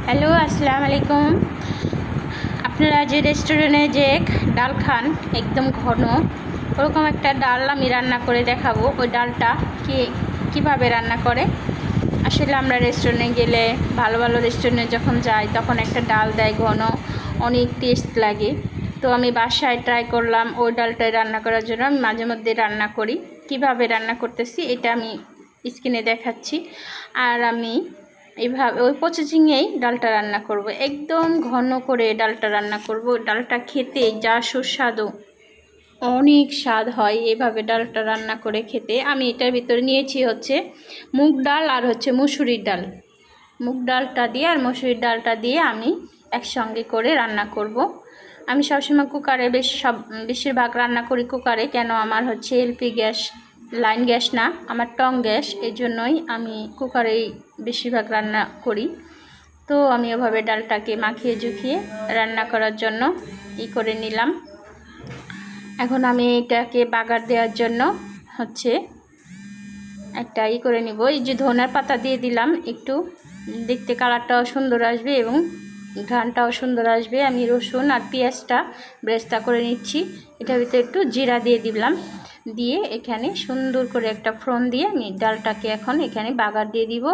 Hello, আসসালামু আলাইকুম। আপনারা যে রেস্টুরেন্টে যে ডাল খান একদম ঘন, ওরকম একটা ডাল আমি রান্না করে দেখাবো। ওই ডালটা কীভাবে রান্না করে। আসলে আমরা রেস্টুরেন্টে গেলে, ভালো ভালো রেস্টুরেন্টে যখন যাই, তখন একটা ডাল দেয় ঘন, অনেক টেস্ট লাগে। তো আমি বাসায় ট্রাই করলাম ওই ডালটাই রান্না করার জন্য। আমি মাঝে মধ্যে রান্না করি। কিভাবে রান্না করতেছি এটা আমি স্ক্রিনে দেখাচ্ছি। আর আমি এইভাবে ওই প্রসেসিংয়েই ডালটা রান্না করব, একদম ঘন করে ডালটা রান্না করব। ডালটা খেতে যা সুস্বাদু, অনেক স্বাদ হয় এভাবে ডালটা রান্না করে খেতে। আমি এটার ভিতরে নিয়েছি হচ্ছে মুগ ডাল আর হচ্ছে মুসুরির ডাল। মুগ ডালটা দিয়ে আর মুসুরির ডালটা দিয়ে আমি একসঙ্গে করে রান্না করব। আমি সবসময় কুকারে বেশিরভাগ রান্না করি কুকারে। কেন, আমার হচ্ছে এলপি গ্যাস, লাইন গ্যাস না, আমার টং গ্যাস। এই জন্যই আমি কুকারেই বেশিরভাগ রান্না করি। তো আমি ওভাবে ডালটাকে মাখিয়ে ঝুঁকিয়ে রান্না করার জন্য করে নিলাম। এখন আমি এটাকে বাগার দেওয়ার জন্য হচ্ছে একটা করে নিব। এই যে ধনিয়ার পাতা দিয়ে দিলাম, একটু দেখতে কালারটাও সুন্দর আসবে এবং ঘ্রাণটাও সুন্দর আসবে। আমি রসুন আর পেঁয়াজটা ব্রেস্তা করে নিচ্ছি। এটার ভিতরে একটু জিরা দিয়ে দিলাম, দিয়ে এখানে সুন্দর করে একটা ফোড়ন দিয়ে আমি ডালটাকে এখন এখানে বাগার দিয়ে দিব।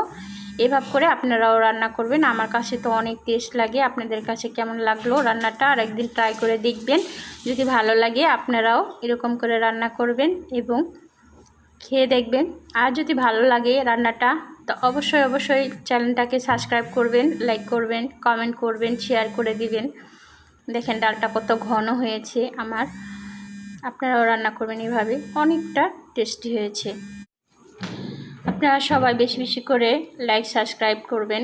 এভাবে করে আপনারাও রান্না করবেন। আমার কাছে তো অনেক টেস্ট লাগে। আপনাদের কাছে কেমন লাগলো রান্নাটা আর একদিন ট্রাই করে দেখবেন। যদি ভালো লাগে আপনারাও এরকম করে রান্না করবেন এবং খেয়ে দেখবেন। আর যদি ভালো লাগে রান্নাটা, তো অবশ্যই চ্যানেলটাকে সাবস্ক্রাইব করবেন, লাইক করবেন, কমেন্ট করবেন, শেয়ার করে দিবেন। দেখেন ডালটা কত ঘন হয়েছে আমার। আপনারাও রান্না করবেন এভাবে, অনেকটা টেস্টি হয়েছে। আপনারা সবাই বেশি বেশি করে লাইক সাবস্ক্রাইব করবেন।